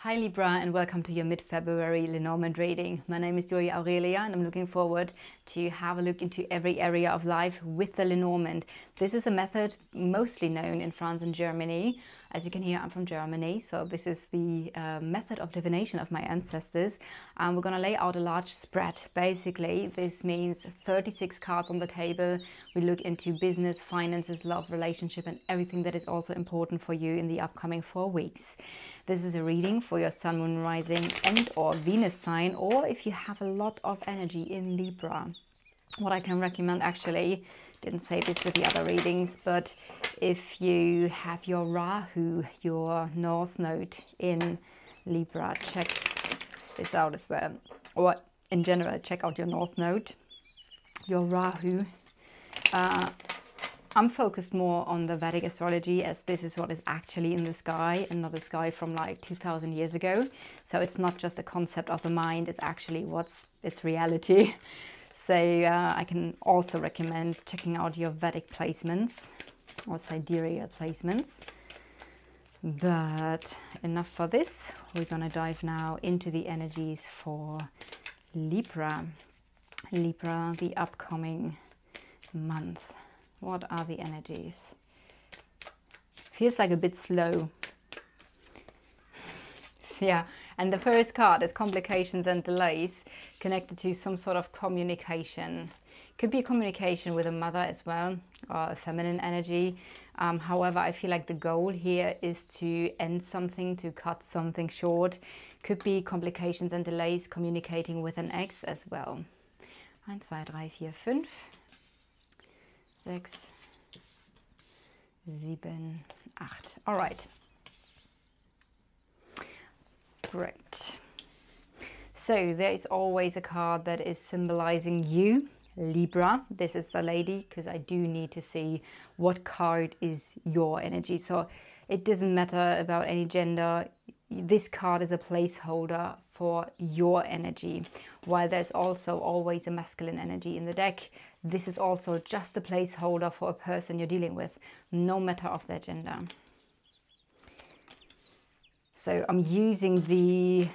Hi Libra, and welcome to your mid-February Lenormand reading. My name is Julia Aurelia and I'm looking forward to have a look into every area of life with the Lenormand. This is a method mostly known in France and Germany. As you can hear, I'm from Germany, so this is the method of divination of my ancestors. We're going to lay out a large spread. Basically, this means 36 cards on the table. We look into business, finances, love, relationship, and everything that is also important for you in the upcoming 4 weeks. This is a reading for your sun, moon, rising, and or Venus sign, or if you have a lot of energy in Libra. What I can recommend, actually, didn't say this with the other readings, but if you have your Rahu, your North Node in Libra, check this out as well. Or in general, check out your North Node, your Rahu. I'm focused more on the Vedic astrology, as this is what is actually in the sky and not a sky from like 2000 years ago. So it's not just a concept of the mind, it's actually its reality. So I can also recommend checking out your Vedic placements or sidereal placements. But enough for this. We're going to dive now into the energies for Libra. Libra, the upcoming month. What are the energies? Feels like a bit slow. Yeah, and the first card is complications and delays connected to some sort of communication. Could be a communication with a mother as well, or a feminine energy. However, I feel like the goal here is to end something, to cut something short. Could be complications and delays communicating with an ex as well. 1, 2, 3, 4, 5. 6, 7, 8. All right. Great. So there is always a card that is symbolizing you, Libra. This is the lady, because I do need to see what card is your energy. So it doesn't matter about any gender. This card is a placeholder for your energy. While there's also always a masculine energy in the deck, this is also just a placeholder for a person you're dealing with, no matter of their gender. So I'm using the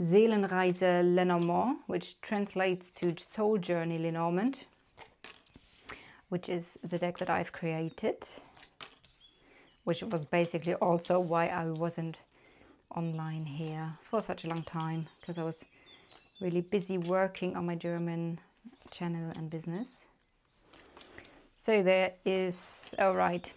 Seelenreise Lenormand, which translates to Soul Journey Lenormand, which is the deck that I've created, which was basically also why I wasn't online here for such a long time, because I was really busy working on my German channel and business. So there is, all right,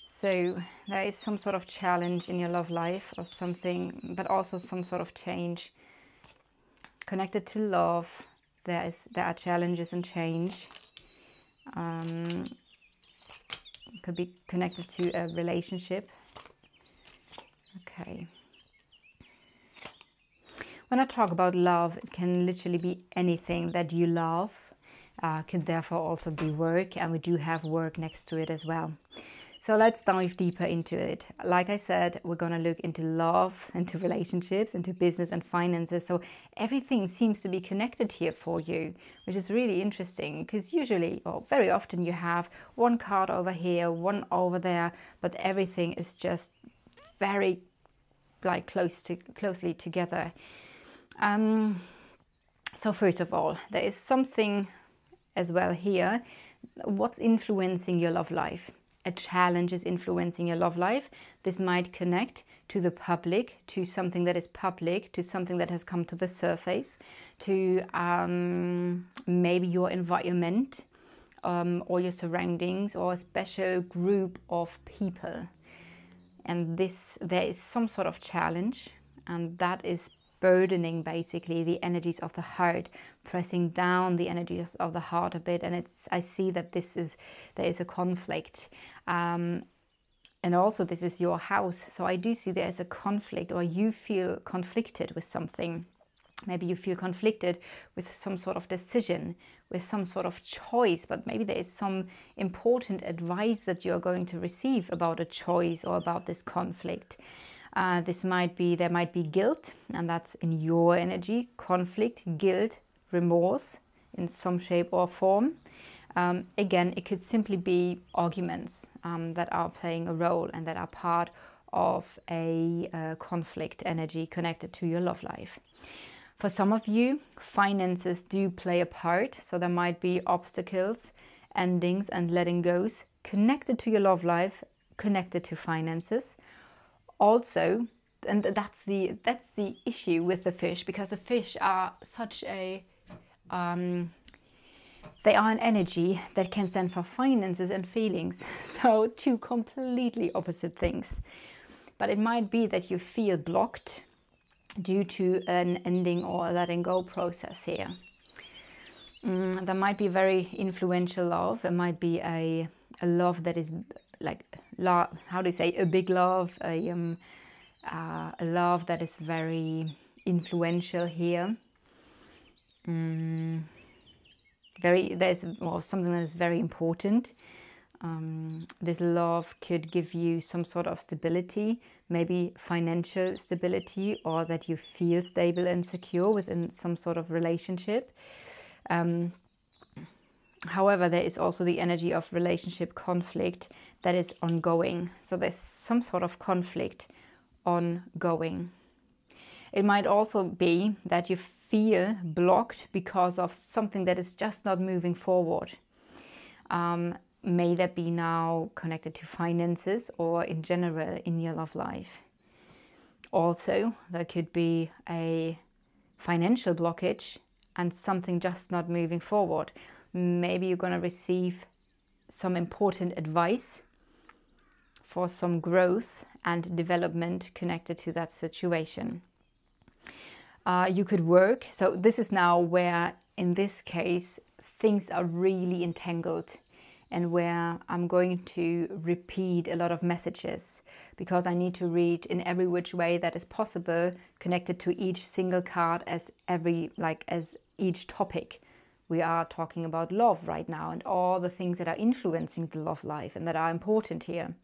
so there is some sort of challenge in your love life or something, but also some sort of change connected to love. There are challenges and change. Could be connected to a relationship. Okay. When I talk about love, it can literally be anything that you love. Could therefore also be work, and we do have work next to it as well. So let's dive deeper into it. Like I said, we're going to look into love, into relationships, into business and finances. So everything seems to be connected here for you, which is really interesting, because usually, or very often, you have one card over here, one over there, but everything is just very like closely together. So first of all, there is something as well here. What's influencing your love life? A challenge is influencing your love life. This might connect to the public, to something that is public, to something that has come to the surface, to maybe your environment, or your surroundings, or a special group of people. And there is some sort of challenge, and that is burdening basically the energies of the heart, pressing down the energies of the heart a bit. And I see that there is a conflict, and also this is your house. So I do see there is a conflict, or you feel conflicted with something. Maybe you feel conflicted with some sort of decision, with some sort of choice, but maybe there is some important advice that you're going to receive about a choice or about this conflict. There might be guilt, and that's in your energy. Conflict, guilt, remorse in some shape or form. Again, it could simply be arguments that are playing a role and that are part of a conflict energy connected to your love life. For some of you, finances do play a part, so there might be obstacles, endings and letting goes connected to your love life, connected to finances. Also, and that's the issue with the fish, because the fish are such a they are an energy that can stand for finances and feelings, so two completely opposite things. But it might be that you feel blocked due to an ending or a letting go process here. There might be very influential love. It might be a love that is like, how do you say, a big love, a love that is very influential here. There's something that is very important. This love could give you some sort of stability, maybe financial stability, or that you feel stable and secure within some sort of relationship. However, there is also the energy of relationship conflict that is ongoing. So there's some sort of conflict ongoing. It might also be that you feel blocked because of something that is just not moving forward. May that be now connected to finances or in general in your love life. Also, there could be a financial blockage and something just not moving forward. Maybe you're going to receive some important advice for some growth and development connected to that situation. You could work. So this is now where, in this case, things are really entangled, and where I'm going to repeat a lot of messages because I need to read in every which way that is possible, connected to each single card as each topic. We are talking about love right now and all the things that are influencing the love life and that are important here.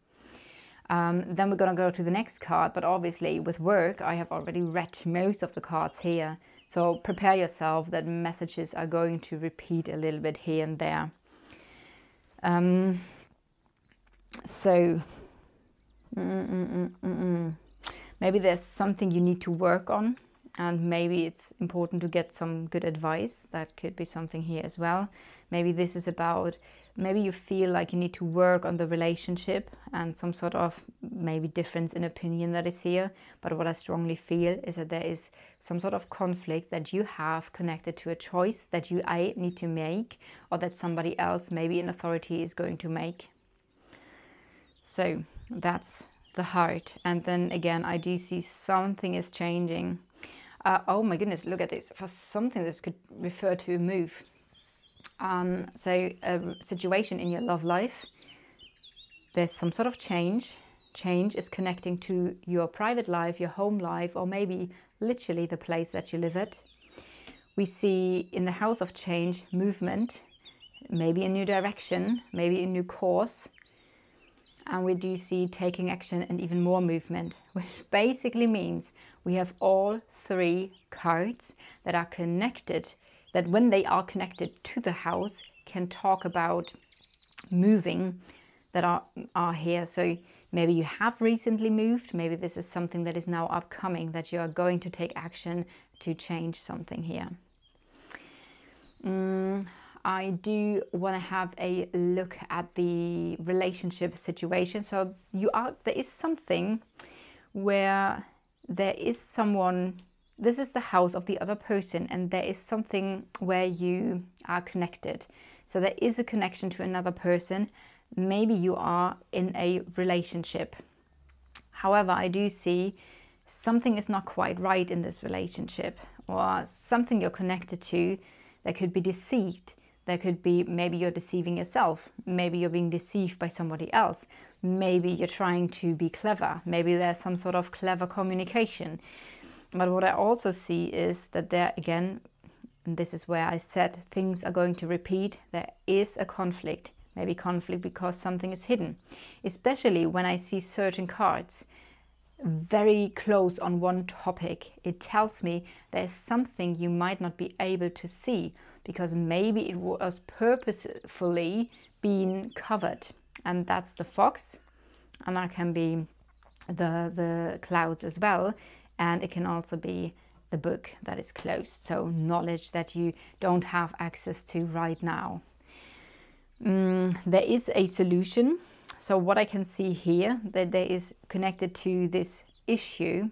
Then we're going to go to the next card, but obviously with work I have already read most of the cards here. So prepare yourself that messages are going to repeat a little bit here and there. Maybe there's something you need to work on, and maybe it's important to get some good advice. That could be something here as well. Maybe this is about, maybe you feel like you need to work on the relationship and some sort of maybe difference in opinion that is here. But what I strongly feel is that there is some sort of conflict that you have connected to a choice that I need to make, or that somebody else, maybe in authority, is going to make. So that's the heart. And then again, I do see something is changing. Oh my goodness, look at this. For something, this could refer to a move. So a situation in your love life, there's some sort of change. Change is connecting to your private life, your home life, or maybe literally the place that you live at. We see in the house of change, movement, maybe a new direction, maybe a new course. And we do see taking action and even more movement, which basically means we have all three cards that are connected, that when they are connected to the house can talk about moving, that are here. So maybe you have recently moved, maybe this is something that is now upcoming, that you are going to take action to change something here. I do want to have a look at the relationship situation. So there is something where there is someone, this is the house of the other person, and there is something where you are connected. So there is a connection to another person. Maybe you are in a relationship. However, I do see something is not quite right in this relationship, or something you're connected to that could be deceived. There could be, maybe you're deceiving yourself. Maybe you're being deceived by somebody else. Maybe you're trying to be clever. Maybe there's some sort of clever communication. But what I also see is that there, again, and this is where I said things are going to repeat, there is a conflict. Maybe conflict because something is hidden. Especially when I see certain cards very close on one topic, it tells me there's something you might not be able to see because maybe it was purposefully being covered. And that's the fox. And that can be the clouds as well. And it can also be the book that is closed, so knowledge that you don't have access to right now. There is a solution. So what I can see here, that there is connected to this issue,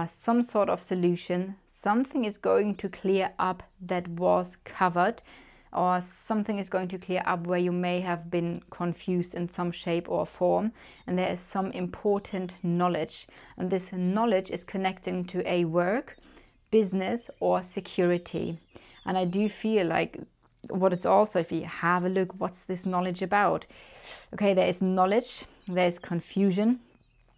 some sort of solution. Something is going to clear up that was covered, or something is going to clear up where you may have been confused in some shape or form, and there is some important knowledge, and this knowledge is connecting to a work, business, or security. And I do feel like what it's also, if you have a look, what's this knowledge about? Okay, there is knowledge, there's confusion,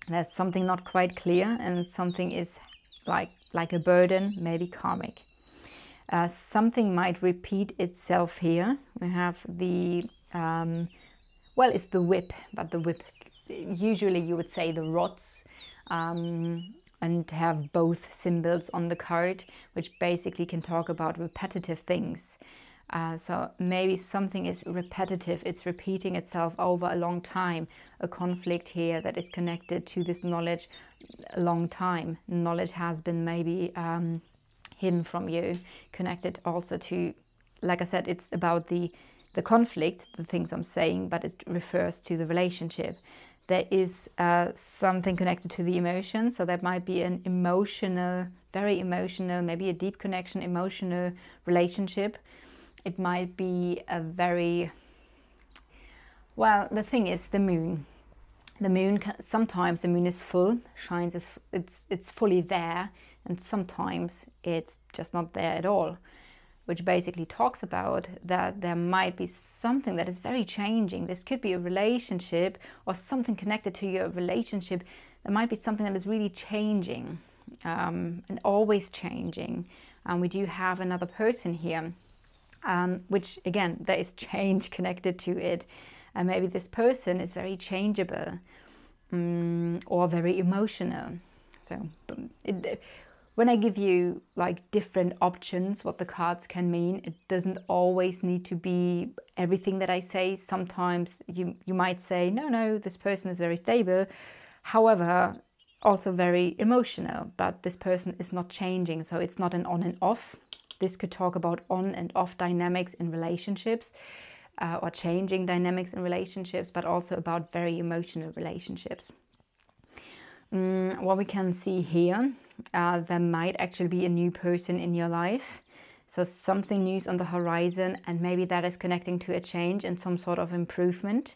there's something not quite clear, and something is like a burden, maybe karmic. Something might repeat itself here. We have the, well, it's the whip, but the whip, usually you would say the rods, and have both symbols on the card, which basically can talk about repetitive things. So maybe something is repetitive, it's repeating itself over a long time. A conflict here that is connected to this knowledge a long time. Knowledge has been maybe hidden from you, connected also to, like I said, it's about the conflict, the things I'm saying, but it refers to the relationship. There is something connected to the emotion, so that might be an emotional, very emotional, maybe a deep connection, emotional relationship. It might be a very, well, the thing is the moon. The moon, sometimes the moon is full, shines, it's fully there, and sometimes it's just not there at all, which basically talks about that there might be something that is very changing. This could be a relationship or something connected to your relationship. There might be something that is really changing, and always changing. We do have another person here, which again, there is change connected to it. And maybe this person is very changeable, or very emotional. So when I give you like different options, what the cards can mean, it doesn't always need to be everything that I say. Sometimes you might say, no, this person is very stable, however, also very emotional, but this person is not changing. So it's not an on and off. This could talk about on and off dynamics in relationships, or changing dynamics in relationships, but also about very emotional relationships. What we can see here, there might actually be a new person in your life. So something new is on the horizon, and maybe that is connecting to a change and some sort of improvement.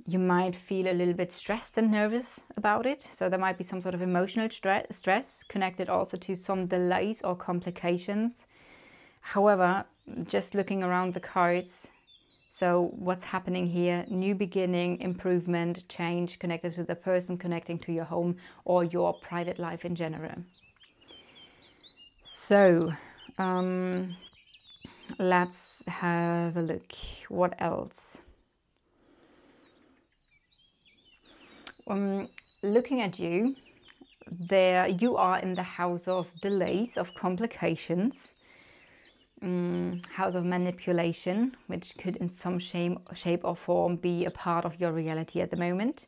You might feel a little bit stressed and nervous about it. So there might be some sort of emotional stress connected also to some delays or complications. However, just looking around the cards, so what's happening here? New beginning, improvement, change connected to the person, connecting to your home or your private life in general. So let's have a look. What else? Looking at you, there you are in the house of delays, of complications, house of manipulation, which could in some shape or form be a part of your reality at the moment.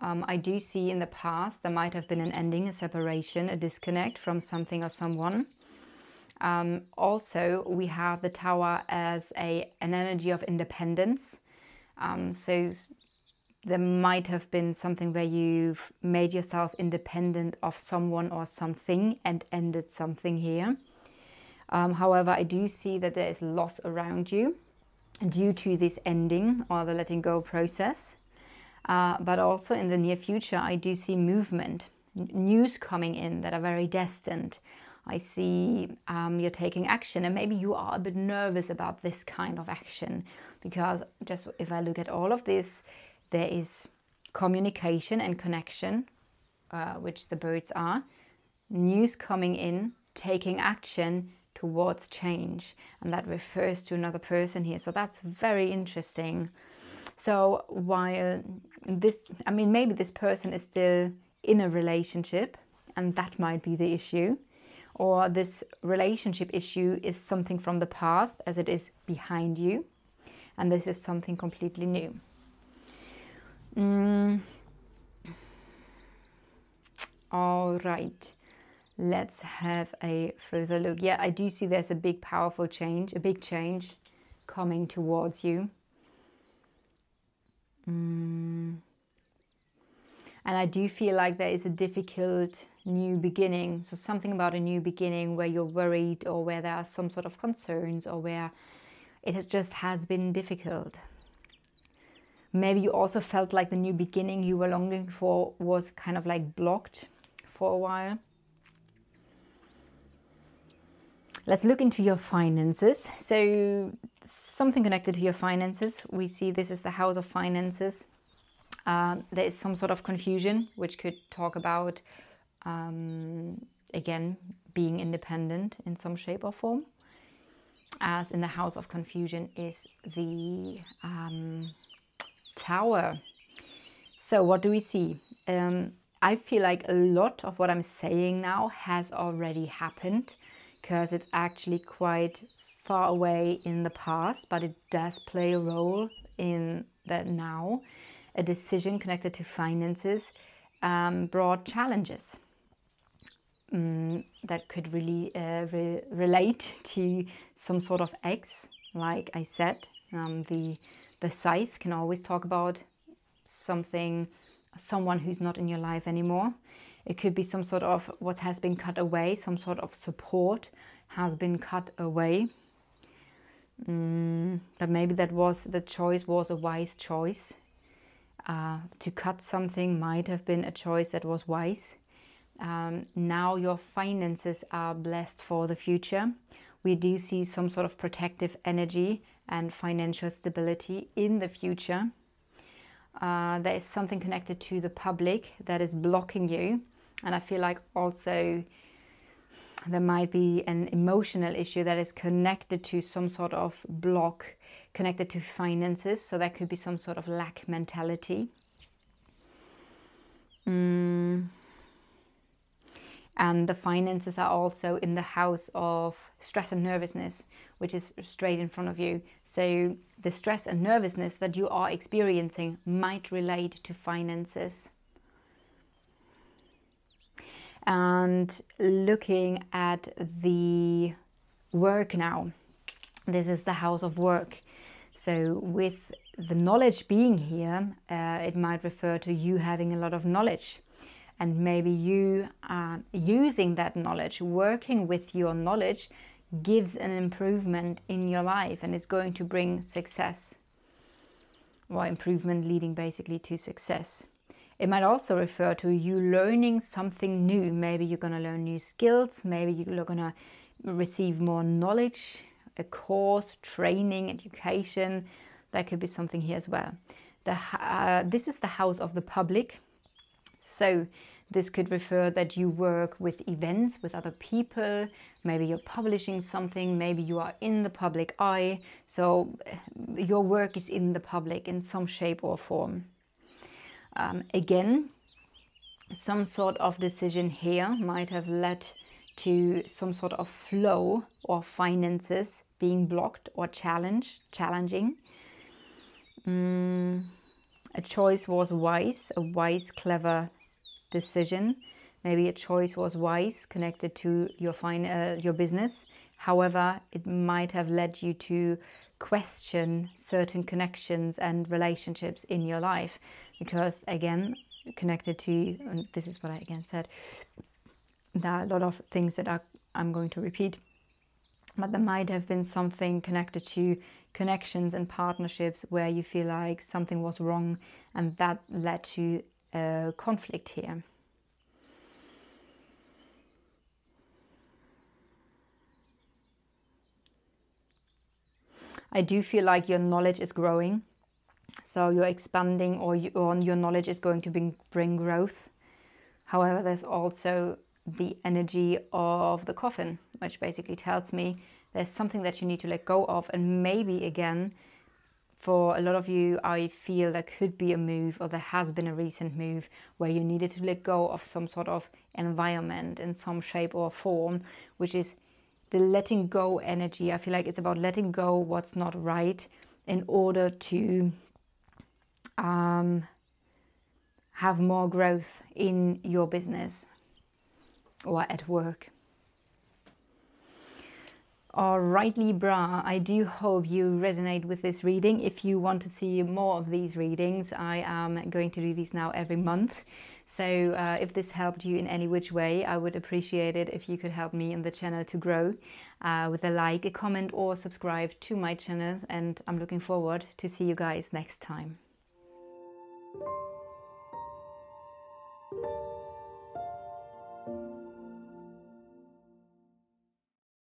I do see in the past there might have been an ending, a separation, a disconnect from something or someone. Also, we have the Tower as an energy of independence. So there might have been something where you've made yourself independent of someone or something and ended something here. However, I do see that there is loss around you due to this ending or the letting go process. But also in the near future, I do see movement, news coming in that are very destined. I see you're taking action, and maybe you are a bit nervous about this kind of action, because just if I look at all of this, there is communication and connection, which the birds are, news coming in, taking action towards change, and that refers to another person here. So that's very interesting. So while this, I mean, maybe this person is still in a relationship, and that might be the issue, or this relationship issue is something from the past as it is behind you, and this is something completely new. All right, let's have a further look. Yeah, I do see there's a big, powerful change, a big change coming towards you. And I do feel like there is a difficult new beginning. So something about a new beginning where you're worried, or where there are some sort of concerns, or where it just has been difficult. Maybe you also felt like the new beginning you were longing for was kind of like blocked for a while. Let's look into your finances. So something connected to your finances. We see this is the house of finances. There is some sort of confusion, which could talk about, again, being independent in some shape or form. As in the house of confusion is the Tower. So what do we see? I feel like a lot of what I'm saying now has already happened, because it's actually quite far away in the past, but it does play a role in that now. A decision connected to finances brought challenges that could really relate to some sort of ex. Like I said, the scythe can always talk about someone who's not in your life anymore. It could be some sort of what has been cut away, some sort of support has been cut away. But maybe the choice was a wise choice. To cut something might have been a choice that was wise. Now your finances are blessed for the future. We do see some sort of protective energy and financial stability in the future. There is something connected to the public that is blocking you. And I feel like also there might be an emotional issue that is connected to some sort of block connected to finances. So that could be some sort of lack mentality. And the finances are also in the house of stress and nervousness, which is straight in front of you. So the stress and nervousness that you are experiencing might relate to finances. And looking at the work now, this is the house of work. So with the knowledge being here, it might refer to you having a lot of knowledge. And maybe you using that knowledge, working with your knowledge, gives an improvement in your life and is going to bring success. Or improvement leading basically to success. It might also refer to you learning something new. Maybe you're going to learn new skills. Maybe you're going to receive more knowledge, a course, training, education. That could be something here as well. This is the house of the public. So this could refer that you work with events with other people. Maybe you're publishing something. Maybe you are in the public eye. So your work is in the public in some shape or form. Again, some sort of decision here might have led to some sort of flow or finances being blocked or challenging. A choice was wise, a wise, clever decision. Maybe a choice was wise connected to your business. However, it might have led you to question certain connections and relationships in your life. Because again, connected to, and this is what I again said, there are a lot of things that I'm going to repeat. But there might have been something connected to connections and partnerships where you feel like something was wrong, and that led to a conflict here. I do feel like your knowledge is growing. So you're expanding, or your knowledge is going to bring growth. However, there's also the energy of the coffin, which basically tells me there's something that you need to let go of. And maybe again, for a lot of you, I feel there could be a move, or there has been a recent move where you needed to let go of some sort of environment in some shape or form, which is the letting go energy. I feel like it's about letting go what's not right in order to have more growth in your business or at work. All right, Libra, I do hope you resonate with this reading. If you want to see more of these readings, I am going to do these now every month. So if this helped you in any which way, I would appreciate it if you could help me and the channel to grow with a like, a comment, or subscribe to my channel. And I'm looking forward to see you guys next time.